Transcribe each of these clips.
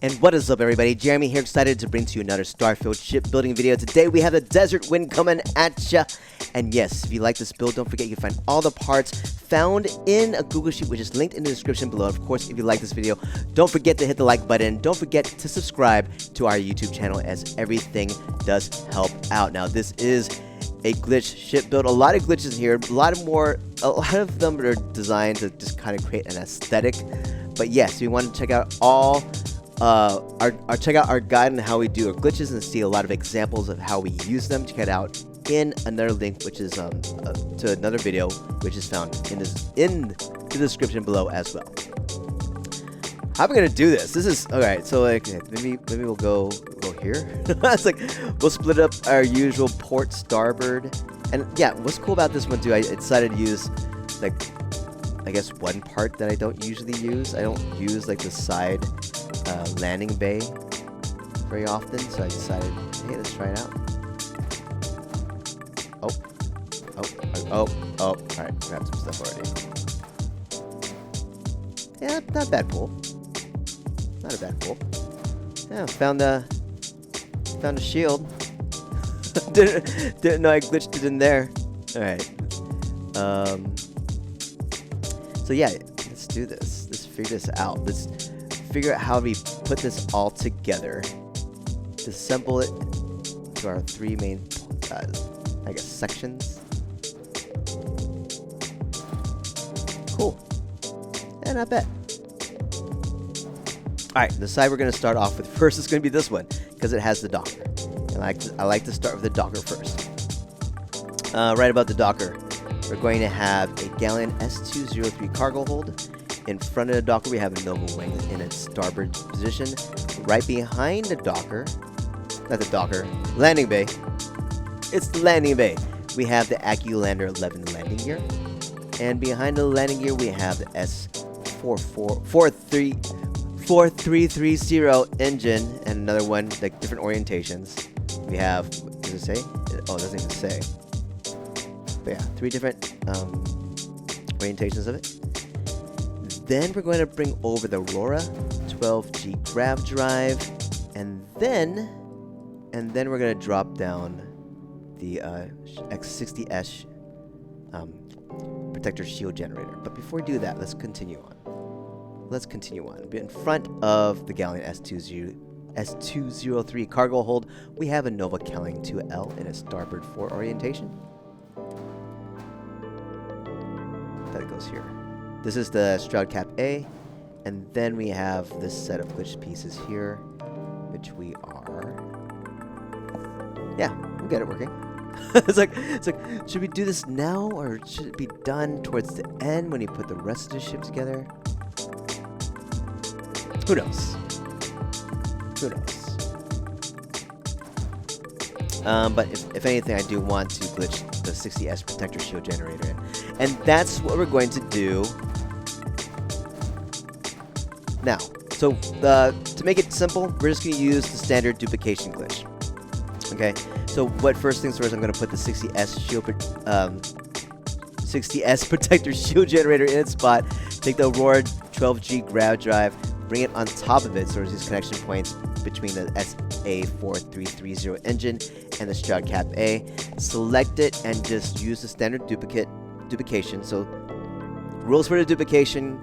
And what is up, everybody? Jeremy here, excited to bring to you another Starfield shipbuilding video. Today we have the Desert Wind coming at ya. And yes, if you like this build, don't forget you can find all the parts found in a Google Sheet, which is linked in the description below. Of course, if you like this video, don't forget to hit the like button. Don't forget to subscribe to our YouTube channel, as everything does help out. Now, this is a glitch ship build. A lot of glitches here. A lot of them are designed to just kind of create an aesthetic. But yes, we want to check out check out our guide on how we do our glitches and see a lot of examples of how we use them. Check it out in another link, which is to another video, which is found in the description below as well. How am I gonna do this? This is all right. So like maybe we'll go here. It's like we'll split up our usual port starboard. And yeah, what's cool about this one too? I decided to use like I guess one part that I don't usually use. I don't use like the side landing bay very often, so I decided, hey, let's try it out. Oh, alright, grab some stuff already. Yeah, not a bad pull. Not a bad pull. Yeah, found a shield. didn't know I glitched it in there. Alright. So yeah, let's do this. Let's figure this out. Let's figure out how we put this all together, assemble it to our three main, I guess, sections. Cool. And I bet. Alright, the side we're going to start off with first is going to be this one, because it has the docker. And I like to start with the docker first. Right about the docker, we're going to have a Galleon S203 cargo hold. In front of the docker, we have a Nova wing in its starboard position. Right behind the docker, not the docker, landing bay. It's the landing bay. We have the AccuLander 11 landing gear. And behind the landing gear, we have the S4330 engine and another one, like different orientations. We have, does it say? Oh, it doesn't even say. But yeah, three different orientations of it. Then we're going to bring over the Aurora 12G grav drive, and then we're going to drop down the X60S protector shield generator. But before we do that, let's continue on. In front of the Galleon S203 cargo hold, we have a Nova Kelling 2L in a starboard 4 orientation. That goes here. This is the Stroud Cap A, and then we have this set of glitch pieces here, which we are. Yeah, we got it working. it's like, should we do this now, or should it be done towards the end when you put the rest of the ship together? Who knows? But if anything, I do want to glitch the 60S protector shield generator in. And that's what we're going to do now. So to make it simple, we're just going to use the standard duplication glitch. Okay, so first things first, I'm going to put the 60S protector shield generator in its spot, take the Aurora 12G grav drive, bring it on top of it, so there's these connection points between the SA4330 engine and the Stroud Cap A. Select it and just use the standard duplication. So rules for the duplication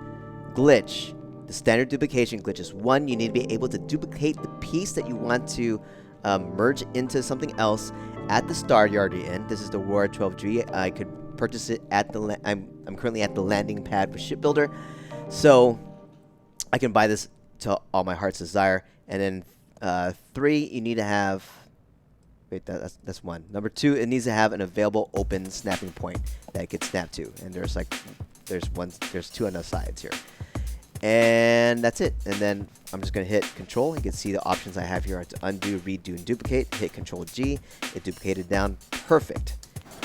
glitch. The standard duplication glitch is 1, you need to be able to duplicate the piece that you want to merge into something else at the start you're already in. This is the Aurora 12G. I could purchase it at the I'm currently at the landing pad for Shipbuilder, so I can buy this to all my heart's desire. And then 3, you need to have, wait, that's 1. Number 2, it needs to have an available open snapping point that it can snap to. And there's 2 on the sides here. And that's it. And then I'm just going to hit Control. You can see the options I have here are to undo, redo, and duplicate. Hit Control G. It duplicated down. Perfect.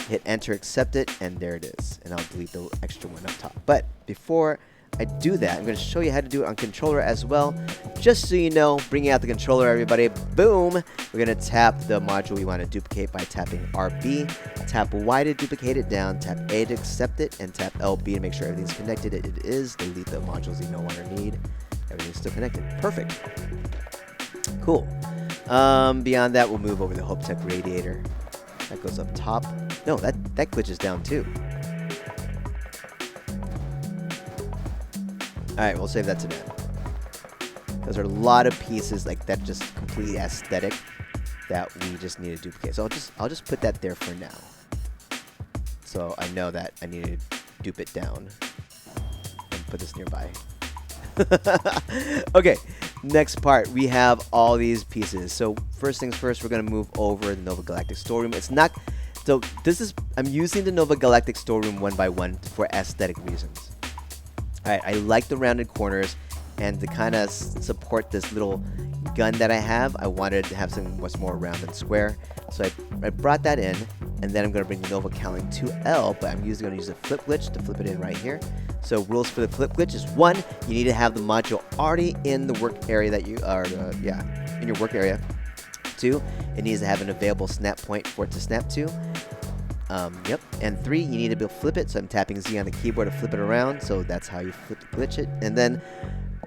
Hit Enter, accept it, and there it is. And I'll delete the extra one up top. But before I do that, I'm going to show you how to do it on controller as well. Just so you know, bringing out the controller, everybody. Boom! We're going to tap the module we want to duplicate by tapping RB. Tap Y to duplicate it down. Tap A to accept it. And tap LB to make sure everything's connected. It is. Delete the modules you no longer need. Everything's still connected. Perfect. Cool. Beyond that, we'll move over the Hope Tech radiator. That goes up top. No, that glitches down too. Alright, we'll save that to then. Those are a lot of pieces like that, just completely aesthetic, that we just need to duplicate. So I'll just put that there for now. So I know that I need to dupe it down and put this nearby. Okay, next part, we have all these pieces. So first things first, we're gonna move over the Nova Galactic storeroom. It's not, so this is, I'm using the Nova Galactic storeroom one by one for aesthetic reasons. All right, I like the rounded corners, and to kind of support this little gun that I have, I wanted to have something much more round and square. So I brought that in, and then I'm going to bring the Nova Cowling 2L, but I'm going to use a flip glitch to flip it in right here. So rules for the flip glitch is 1, you need to have the module already in the work area that you are, in your work area. 2, it needs to have an available snap point for it to snap to. Yep. And 3, you need to be able to flip it. So I'm tapping Z on the keyboard to flip it around. So that's how you glitch it. And then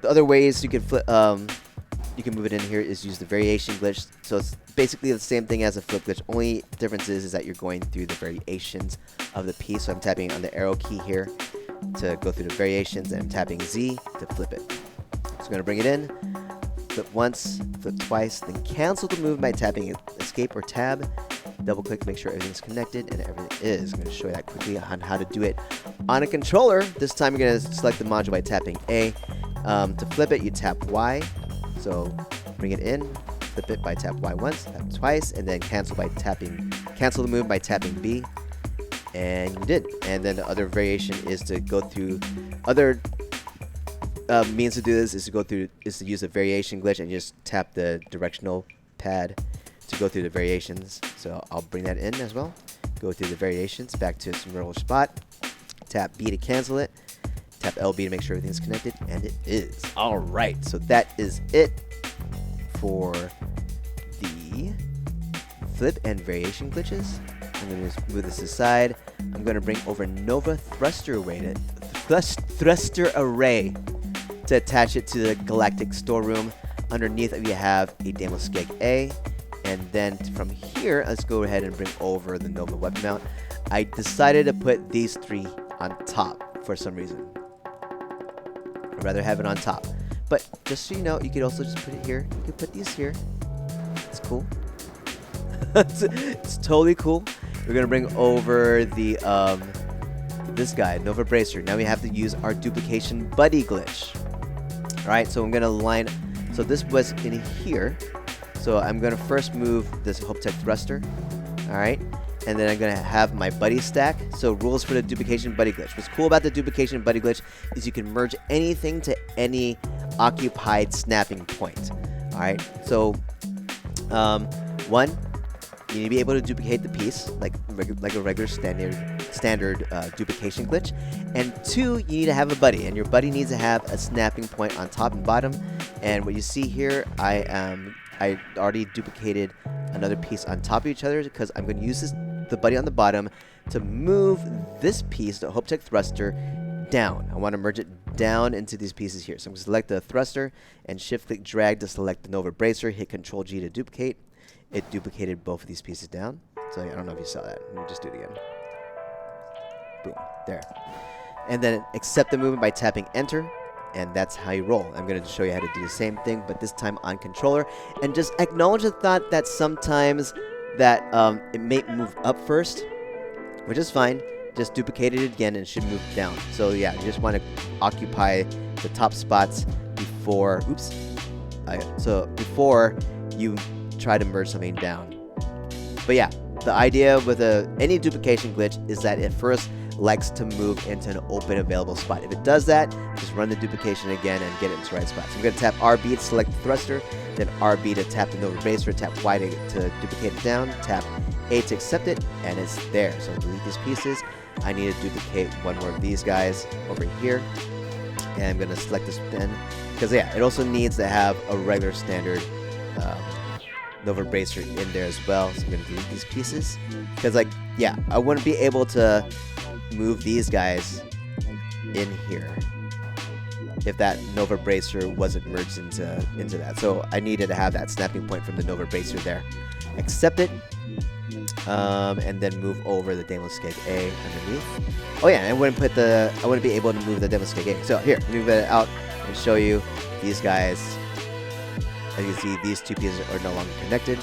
the other ways you can flip, you can move it in here is use the variation glitch. So it's basically the same thing as a flip glitch. Only difference is that you're going through the variations of the piece. So I'm tapping on the arrow key here to go through the variations, and I'm tapping Z to flip it. So I'm going to bring it in, flip once, flip twice, then cancel the move by tapping escape or tab. Double click to make sure everything's connected, and everything is. I'm going to show you that quickly on how to do it on a controller. This time you're going to select the module by tapping A. To flip it, you tap Y. So bring it in, flip it by tap Y once, tap twice, and then cancel the move by tapping B. And you did. And then the other variation is to go through other means to do this is to use a variation glitch and just tap the directional pad to go through the variations. So I'll bring that in as well. Go through the variations back to its normal spot. Tap B to cancel it. Tap LB to make sure everything's connected, and it is. All right, so that is it for the flip and variation glitches. I'm going to just move this aside. I'm going to bring over Nova Thruster Array to attach it to the Galactic storeroom. Underneath you have a Demo Skeg A. And then from here, let's go ahead and bring over the Nova weapon mount. I decided to put these 3 on top for some reason. I'd rather have it on top. But just so you know, you could also just put it here. You could put these here. It's cool. It's totally cool. We're gonna bring over the this guy, Nova Bracer. Now we have to use our duplication buddy glitch. All right, so I'm gonna line. So this was in here. So I'm going to first move this Hope Tech thruster, all right? And then I'm going to have my buddy stack. So rules for the duplication buddy glitch. What's cool about the duplication buddy glitch is you can merge anything to any occupied snapping point, all right? So 1, you need to be able to duplicate the piece like a regular standard duplication glitch. And 2, you need to have a buddy, and your buddy needs to have a snapping point on top and bottom. And what you see here, I already duplicated another piece on top of each other because I'm going to use the buddy on the bottom to move this piece, the Hope Tech thruster, down. I want to merge it down into these pieces here. So I'm going to select the thruster and shift-click drag to select the Nova Bracer, hit Control-G to duplicate. It duplicated both of these pieces down. So I don't know if you saw that. Let me just do it again. Boom. There. And then accept the movement by tapping Enter. And that's how you roll. I'm going to show you how to do the same thing, but this time on controller. And just acknowledge the thought that sometimes that it may move up first, which is fine. Just duplicate it again and it should move down. So yeah, you just want to occupy the top spots before, before you try to merge something down. But yeah, the idea with any duplication glitch is that it first likes to move into an open available spot. If it does that, just run the duplication again and get it into the right spot. So I'm going to tap RB to select the thruster, then RB to tap the Nova Bracer, tap Y to duplicate it down, tap A to accept it, and it's there. So delete these pieces. I need to duplicate one more of these guys over here, and I'm going to select this pen because yeah, it also needs to have a regular standard Nova Bracer in there as well. So I'm going to delete these pieces because like yeah, I wouldn't be able to move these guys in here. if that Nova Bracer wasn't merged into that. So I needed to have that snapping point from the Nova Bracer there. Accept it, and then move over the Deimos Skeg A underneath. Oh yeah, I wouldn't be able to move the Deimos Skeg A. So here, move it out and show you these guys. As you can see, these two pieces are no longer connected.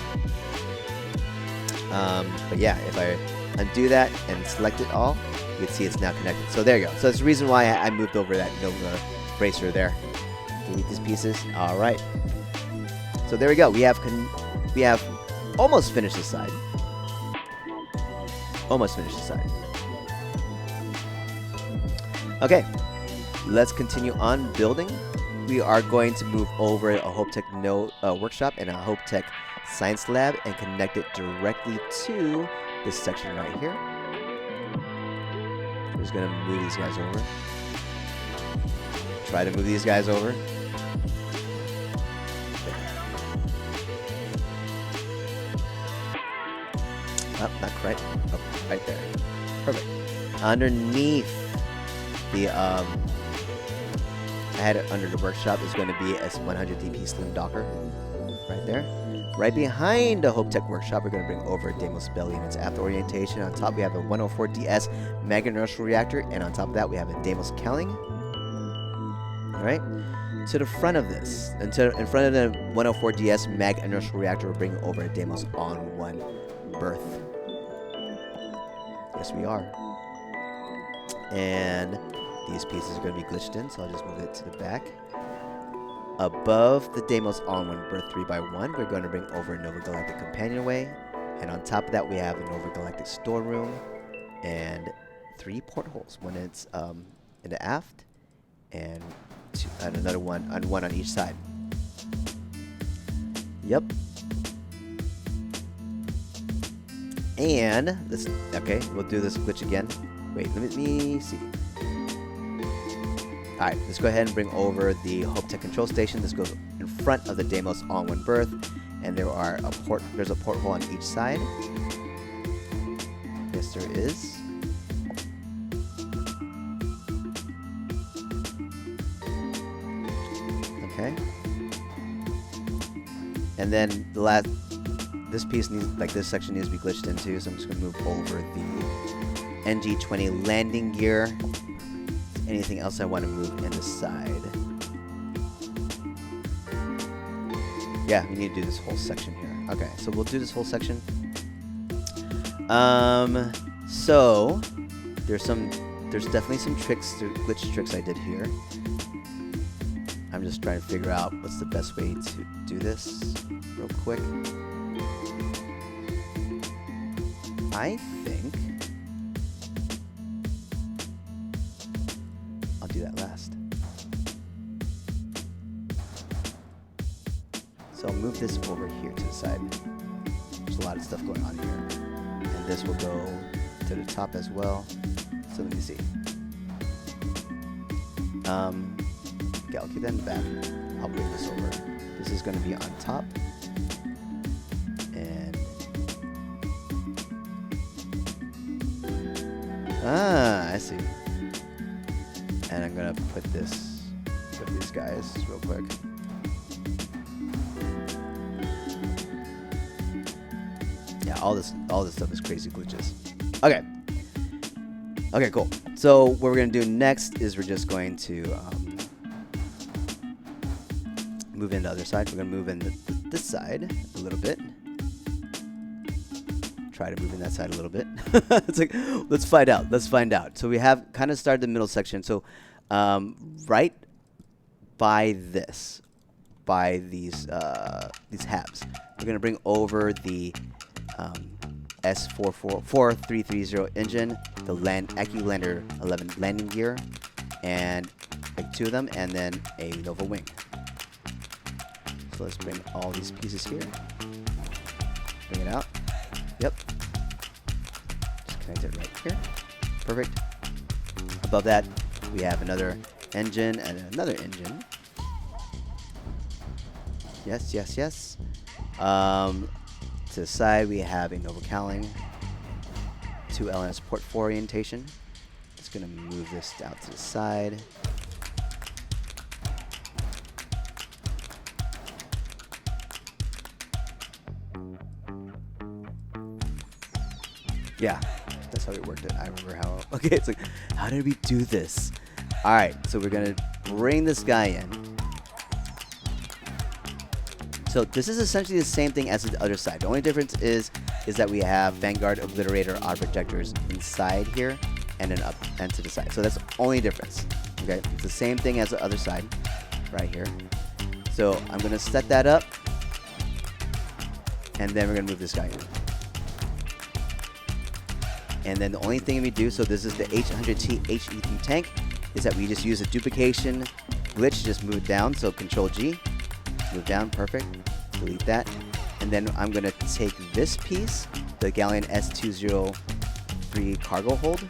But yeah, if I undo that and select it all, you can see it's now connected. So there you go. So that's the reason why I moved over that Nova Bracer there. Delete these pieces. All right. So there we go. We have almost finished this side. Almost finished this side. Okay. Let's continue on building. We are going to move over a HopeTech workshop and a HopeTech Science Lab and connect it directly to this section right here. We're just going to move these guys over. Try to move these guys over. Oh, not quite. Oh, right there. Perfect. Underneath the I had it under the workshop is going to be a 100 DP Slim Docker. Right there. Right behind the HopeTech workshop, we're going to bring over Deimos Belly and its aft orientation. On top, we have a 104DS Mag Inertial Reactor, and on top of that, we have a Deimos Cowling. All right. To the front of this, in front of the 104DS Mag Inertial Reactor, we're bringing over a Deimos On-1 berth. Yes, we are. And these pieces are going to be glitched in, so I'll just move it to the back. Above the Deimos On-1 berth 3x1, we're going to bring over a Nova Galactic Companionway. And on top of that, we have a Nova Galactic storeroom and 3 portholes. One is in the aft, and another one on each side. Yep. And this, okay, we'll do this glitch again. Wait, let me see. Alright, let's go ahead and bring over the HopeTech control station. This goes in front of the Deimos On-1 berth, and there's a porthole on each side. Yes, there is. Okay. And then this piece this section needs to be glitched into, so I'm just gonna move over the NG20 landing gear. Anything else I want to move in the side? Yeah, we need to do this whole section here. Okay, so we'll do this whole section. So there's definitely some glitch tricks I did here. I'm just trying to figure out what's the best way to do this real quick. I think I'll do that last. So I'll move this over here to the side. There's a lot of stuff going on here. And this will go to the top as well. So let me see. Okay, I'll keep that in the back. I'll bring this over. This is going to be on top. And I see. And I'm gonna put these guys real quick. Yeah, all this stuff is crazy glitches. Okay. Okay, cool. So what we're gonna do next is we're just going to move in the other side. We're gonna move in this side a little bit. Try to move in that side a little bit. It's like, let's find out. Let's find out. So we have kind of started the middle section. So right by these halves, we're gonna bring over the S4330 engine, the AccuLander 11 landing gear, and like 2 of them, and then a Nova wing. So let's bring all these pieces here. Bring it out. Yep. Just connect it right here. Perfect. Above that, we have another engine and another engine. Yes, yes, yes. To the side, we have a Nova Cowling, 2 LNS port 4 orientation. Just gonna move this out to the side. Yeah, that's how we worked it. I remember how. Okay, it's like, how did we do this? All right, so we're gonna bring this guy in. So this is essentially the same thing as the other side. The only difference is that we have Vanguard, Obliterator, Odd Projectors inside here, and then up and to the side. So that's the only difference. Okay, it's the same thing as the other side, right here. So I'm gonna set that up, and then we're gonna move this guy in. And then the only thing we do, so this is the H100T HE3 tank, is that we just use a duplication glitch, just move down. So Control G, move down, perfect. Delete that. And then I'm gonna take this piece, the Galleon S203 cargo hold,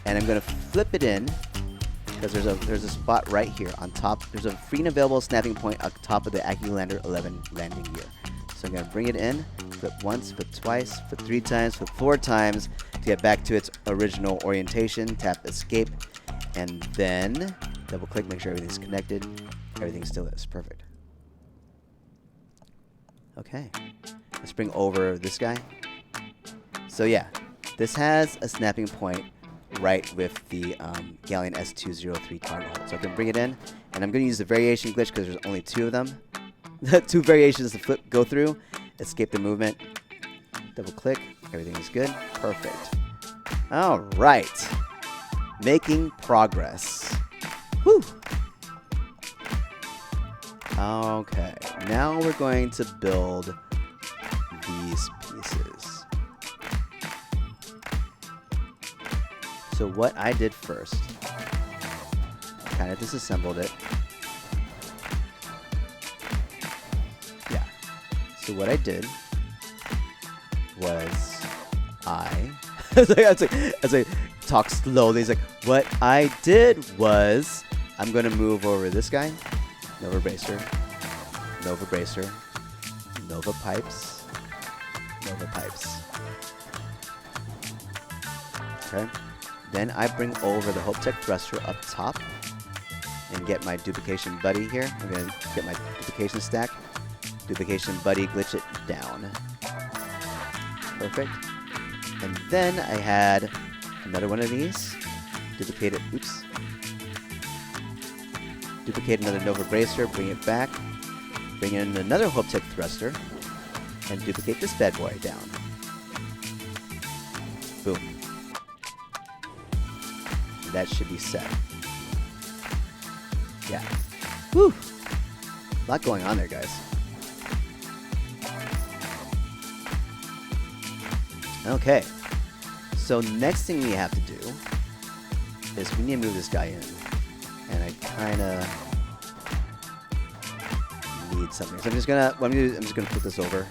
and I'm gonna flip it in because there's a spot right here on top. There's a free and available snapping point on top of the AccuLander 11 landing gear. So I'm gonna bring it in, flip once, flip twice, flip 3 times, flip 4 times to get back to its original orientation. Tap escape, and then double click, make sure everything's connected. Everything still is perfect. Okay, let's bring over this guy. So yeah, this has a snapping point right with the Galleon S203 cargo hold. So I can bring it in, and I'm going to use the variation glitch because there's only 2 of them. 2 variations to go through. Escape the movement. Double click. Everything is good. Perfect. All right. Making progress. Whew. Okay. Now we're going to build these pieces. So what I did first, kind of disassembled it. Yeah. So what I did was as I talk slowly, it's like, what I did was, I'm going to move over this guy, Nova Bracer, Nova Bracer, Nova Pipes, Nova Pipes. Okay. Then I bring over the HopeTech thruster up top and get my duplication buddy here. I'm going to get my duplication stack. Duplication buddy, glitch it down. Perfect. And then I had another one of these. Duplicate it. Oops. Duplicate another Nova Bracer, bring it back. Bring in another HopeTech thruster. And duplicate this bad boy down. Boom. That should be set. Yeah. Whew. A lot going on there, guys. Okay. So next thing we have to do is we need to move this guy in. And I kind of need something. So I'm just gonna flip this over.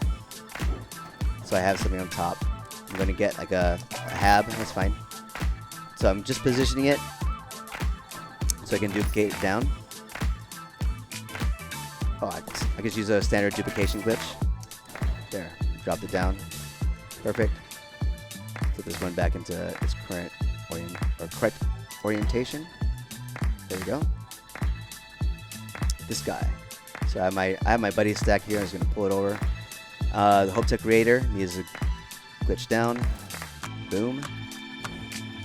So I have something on top. I'm gonna get like a hab. That's fine. So I'm just positioning it so I can duplicate it down. Oh, I can just use a standard duplication glitch. There, dropped it down. Perfect. Put this one back into its correct orientation. There we go. This guy. So I have my buddy stack here. I'm just gonna pull it over. The HopeTech Creator needs a glitch down. Boom.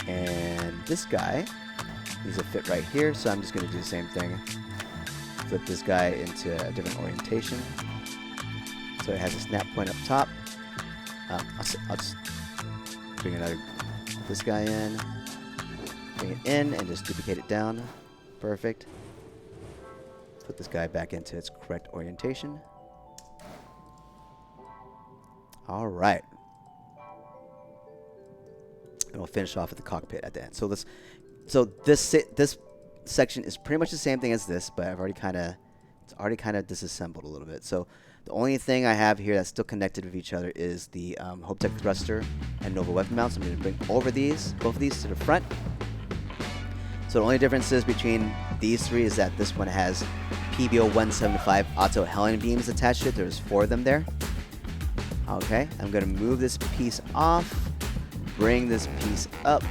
And this guy needs a fit right here, so I'm just going to do the same thing. Flip this guy into a different orientation. So it has a snap point up top. I'll just bring this guy in. Bring it in and just duplicate it down. Perfect. Put this guy back into its correct orientation. All right. And we'll finish off with the cockpit at the end. So this section is pretty much the same thing as this, but it's already kind of disassembled a little bit. So the only thing I have here that's still connected with each other is the HopeTech thruster and Nova weapon mounts. I'm going to bring over both of these to the front. So the only differences between these 3 is that this one has PBO 175 auto Helen beams attached to it. There's 4 of them there. Okay, I'm going to move this piece off. Bring this piece up,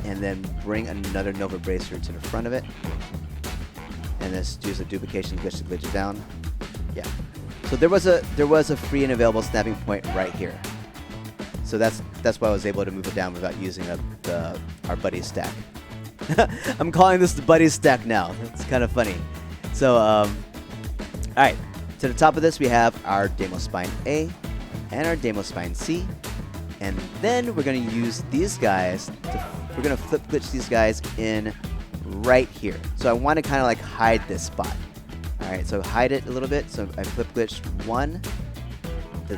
and then bring another Nova Bracer to the front of it. And let's use a duplication glitch to glitch it down. Yeah. So there was a free and available snapping point right here. So that's why I was able to move it down without using our buddy stack. I'm calling this the buddy stack now. It's kind of funny. So, all right. To the top of this, we have our Demo Spine A and our Demo Spine C. And then we're going to use these guys. We're going to flip glitch these guys in right here. So I want to kind of like hide this spot. All right, so hide it a little bit. So I flip glitched one, the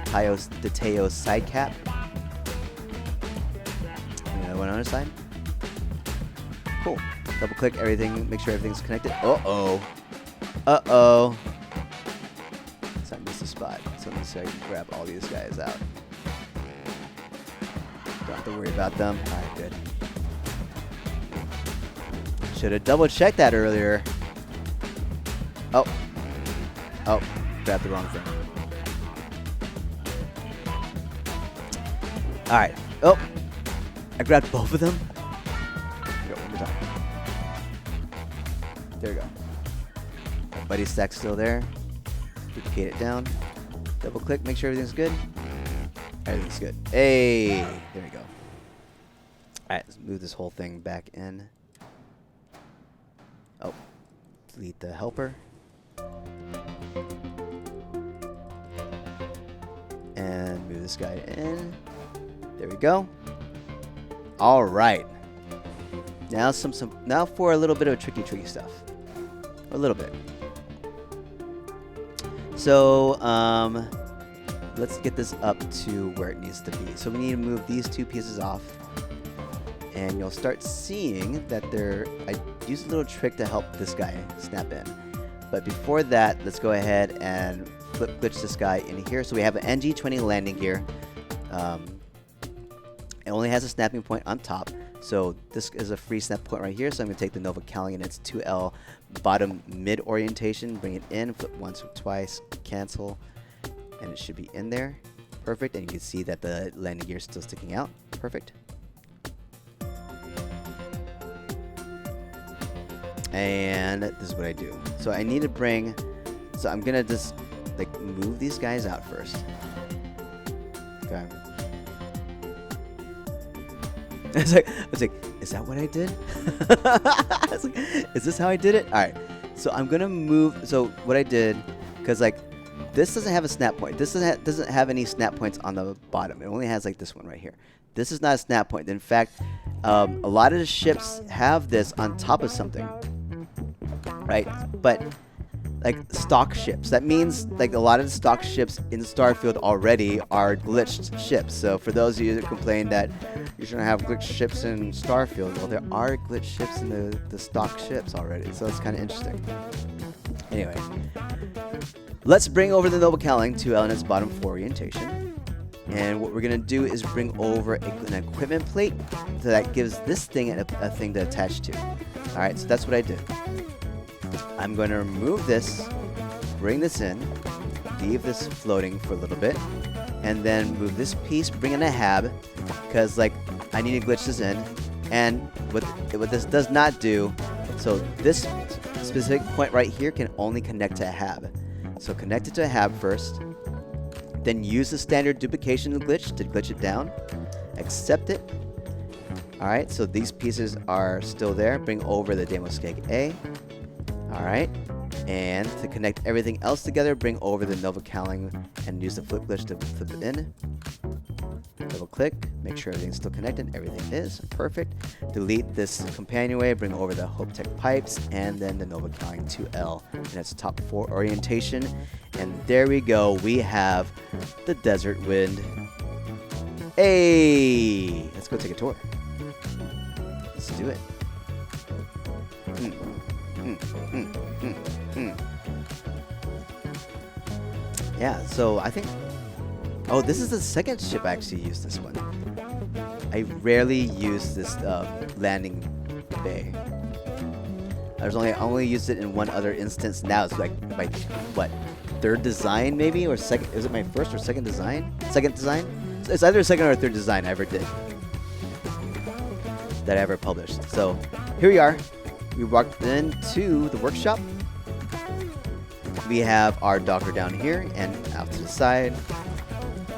Teo side cap. Another one on the side. Cool. Double click everything, make sure everything's connected. Uh-oh. Uh-oh. So I missed a spot. So let me see if I can grab all these guys out. Don't have to worry about them. All right, good. Should have double checked that earlier. Oh. Oh, grabbed the wrong thing. All right. Oh, I grabbed both of them. Go one more time. There we go. My buddy stack's still there. Duplicate it down. Double click, make sure everything's good. Everything's good. Hey, there we go. All right, let's move this whole thing back in. Oh, delete the helper. And move this guy in. There we go. All right. Now now for a little bit of tricky stuff. A little bit. So let's get this up to where it needs to be. So we need to move these two pieces off. And you'll start seeing that I used a little trick to help this guy snap in. But before that, let's go ahead and flip glitch this guy in here. So we have an NG20 landing gear. It only has a snapping point on top. So this is a free snap point right here. So I'm going to take the Nova Cowling and its 2L bottom mid orientation, bring it in, flip once or twice, cancel, and it should be in there. Perfect. And you can see that the landing gear is still sticking out. Perfect. And this is what I do. So I need to so I'm going to just like move these guys out first. Okay. I was like, is that what I did? I was like, is this how I did it? All right. So I'm gonna move. So what I did, because like this doesn't have a snap point. This doesn't have any snap points on the bottom. It only has like this one right here. This is not a snap point. In fact, a lot of the ships have this on top of something, right? But like stock ships. That means like a lot of the stock ships in Starfield already are glitched ships. So for those of you that complain that you shouldn't have glitched ships in Starfield, well, there are glitched ships in the stock ships already. So it's kind of interesting. Anyway, let's bring over the Nova Cowling to Elena's bottom 4 orientation. And what we're going to do is bring over an equipment plate so that gives this thing a thing to attach to. All right, so that's what I did. I'm going to remove this, bring this in, leave this floating for a little bit, and then move this piece, bring in a hab, because like I need to glitch this in. And what this does not do, so this specific point right here can only connect to a hab. So connect it to a hab first, then use the standard duplication glitch to glitch it down, accept it. All right, so these pieces are still there. Bring over the Demo Skeg A. All right, and to connect everything else together, bring over the Nova Cowling and use the flip glitch to flip it in. Double click, make sure everything's still connected. Everything is perfect. Delete this companionway, bring over the Hope Tech pipes, and then the Nova Cowling 2L in its top 4 orientation. And there we go. We have the Desert Wind. Hey, let's go take a tour. Let's do it. Yeah, so I think... Oh, this is the second ship I actually used this one. I rarely use this landing bay. I only used it in one other instance. Now it's like my, what, third design maybe? Or second? Is it my first or second design? Second design? It's either second or third design I ever did. That I ever published. So here we are. We walked into the workshop. We have our docker down here and out to the side.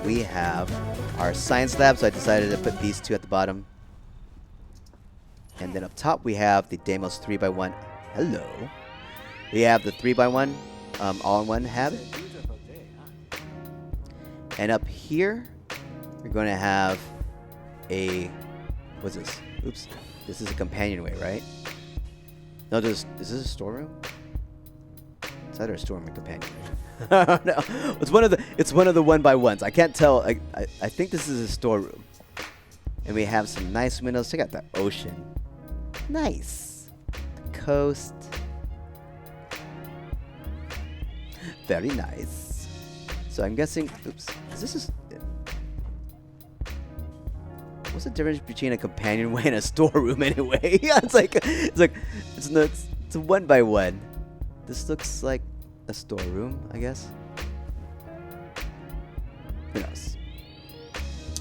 we have our science lab, so I decided to put these two at the bottom. And then up top we have the Deimos 3x1. Hello. We have the 3x1 all-in-one habit. And up here, we're going to have a... What's this? Oops. This is a companionway, right? No, is this a storeroom? It's either a storeroom or companion. No, it's one of the 1x1s. I can't tell. I think this is a storeroom. And we have some nice windows. Check out the ocean. Nice. The coast. Very nice. So I'm guessing. Oops. Is this what's the difference between a companionway and a storeroom anyway? Yeah, it's a 1x1. This looks like a storeroom, I guess. Who knows?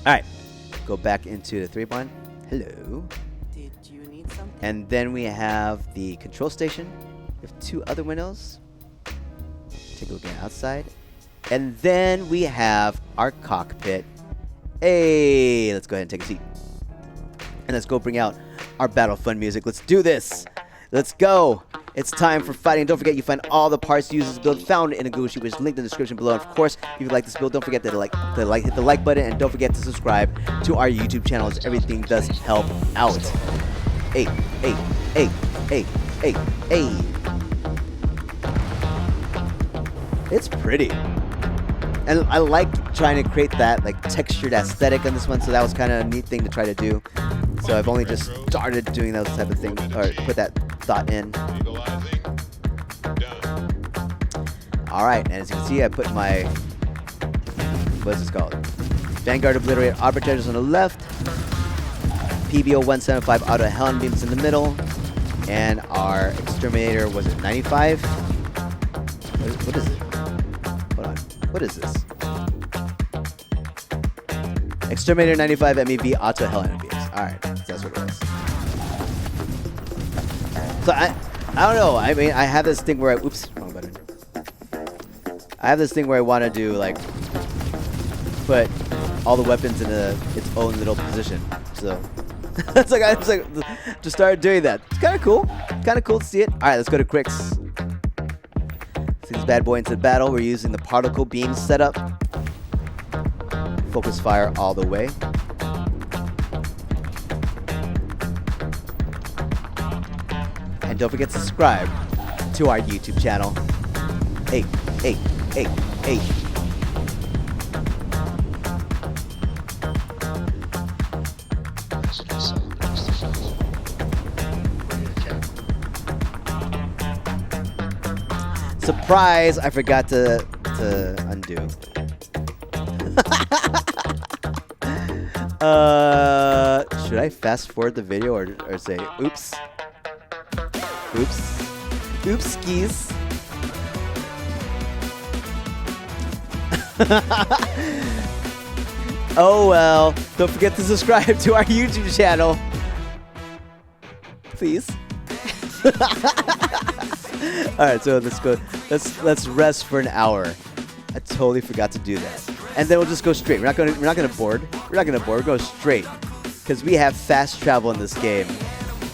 All right, go back into the 3x1. Hello. Did you need something? And then we have the control station. We have two other windows. Take a look at outside. And then we have our cockpit. Hey, let's go ahead and take a seat. And let's go bring out our Battle Fun music. Let's do this. Let's go. It's time for fighting. Don't forget, you find all the parts used in this build found in a Google Sheet, which is linked in the description below. And of course, if you like this build, don't forget to hit the like button, and don't forget to subscribe to our YouTube channel, as everything does help out. Hey, hey, hey, hey, hey, hey. It's pretty. And I like trying to create that like textured aesthetic on this one, so that was kind of a neat thing to try to do. So I've only just started doing those type of things, or put that thought in. Alright, and as you can see, I put my, what's this called? Vanguard Obliterate Arbitrators on the left, PBO 175 Auto Helen Beams in the middle, and our Exterminator, was it 95? What is it? Hold on. What is this? Exterminator 95 MEV Auto Helen Beams. Alright, that's what it was. So I don't know. I mean, I have this thing where oops, wrong button. I have this thing where I want to do like put all the weapons in its own little position. So it's like I just started doing that. It's kind of cool. Kind of cool to see it. All right, let's go to Crix. See this bad boy into the battle. We're using the particle beam setup. Focus fire all the way. And don't forget to subscribe to our YouTube channel. Hey, hey, hey, hey. Surprise! I forgot to undo. Should I fast forward the video or say oops? Oops. Oops skis. Oh well. Don't forget to subscribe to our YouTube channel. Please. Alright, so let's go. Let's rest for an hour. I totally forgot to do that. And then we'll just go straight. We're not gonna board. We're not gonna board. We're going straight. Because we have fast travel in this game.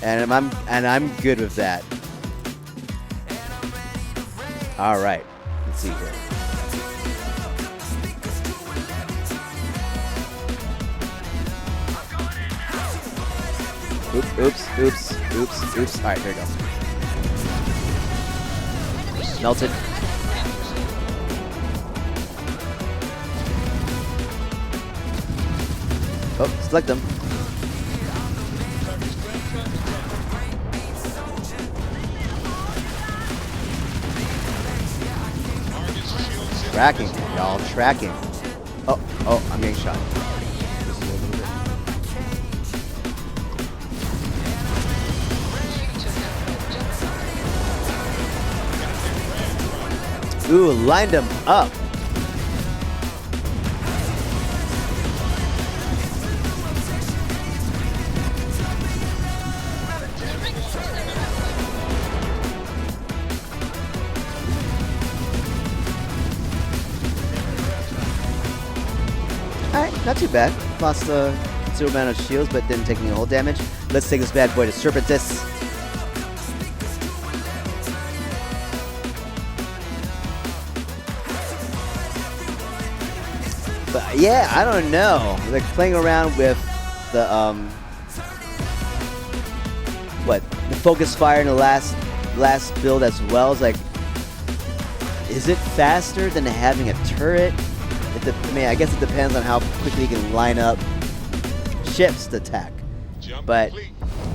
And I'm good with that. All right, let's see here. Oops, oops, oops, oops, oops. All right, there we go. Melted. Oh, select them. Tracking, y'all, tracking. Oh, I'm getting shot. Ooh, lined them up. Not too bad. Lost a considerable amount of shields, but didn't take any whole damage. Let's take this bad boy to Serpentis. But yeah, I don't know. Like playing around with the the focus fire in the last build as well. Is like, is it faster than having a turret? I mean, I guess it depends on how quickly you can line up ships to attack. But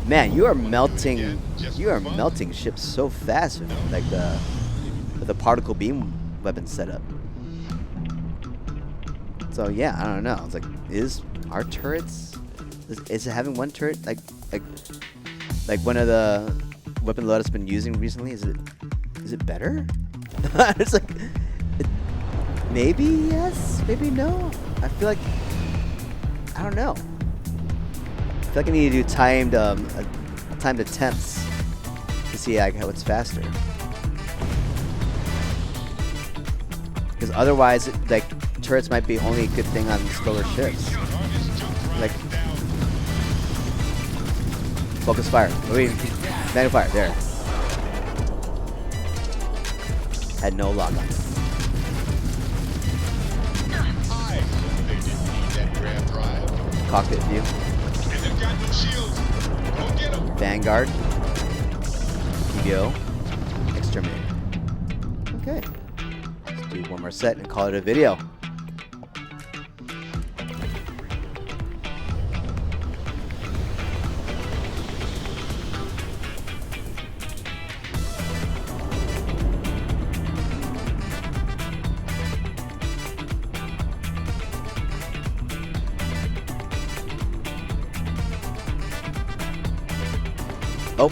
man, you are melting ships so fast with like the particle beam weapon setup. So yeah, I don't know. It's like, is our turrets? Is it having one turret like one of the weapon Lotus been using recently? Is it better? It's like, maybe yes, maybe no. I feel like, I don't know. I feel like I need to do timed attempts to see like how it's faster. Because otherwise, like, turrets might be only a good thing on slower ships. Like, focus fire. Magnifier, there. Had no lock on. Cockpit view. Vanguard. PBO. Exterminator. Okay. Let's do one more set and call it a video. Oh.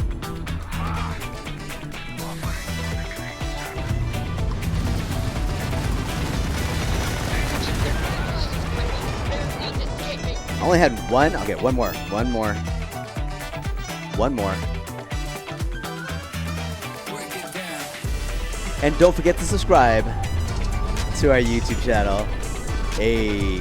I only had one. Okay, one more. And don't forget to subscribe to our YouTube channel. Hey.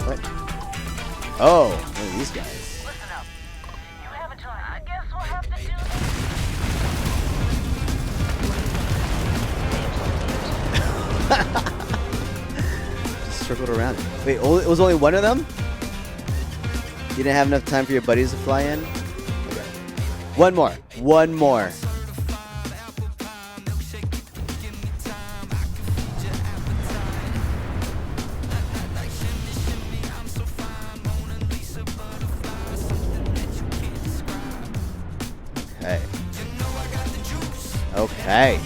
What? Oh, look at these guys. Listen up. You have a time. I guess we'll have to do Just circled around it. Wait, it was only one of them? You didn't have enough time for your buddies to fly in? Okay. One more. Okay.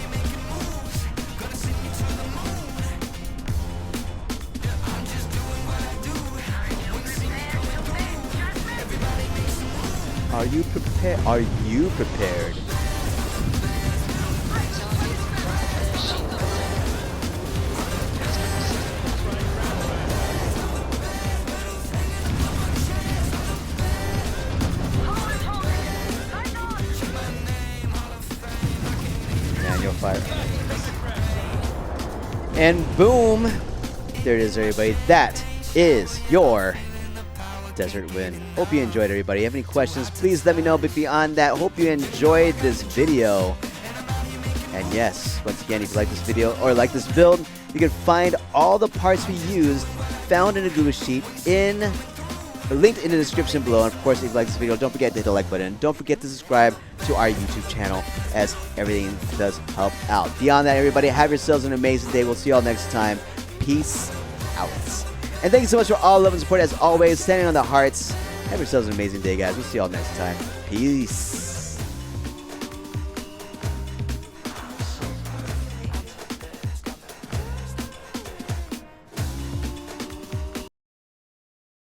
Are you prepared? Manual fire. And boom! There it is, everybody. That is your Desert Wind. Hope you enjoyed, everybody. If you have any questions, please let me know. But beyond that, hope you enjoyed this video. And yes, once again, if you like this video or like this build, you can find all the parts we used found in a Google Sheet linked in the description below. And of course, if you like this video, don't forget to hit the like button. Don't forget to subscribe to our YouTube channel, as everything does help out. Beyond that, everybody, have yourselves an amazing day. We'll see you all next time. Peace out. And thank you so much for all love and support, as always. Standing on the hearts. Have yourselves an amazing day, guys. We'll see you all next time. Peace.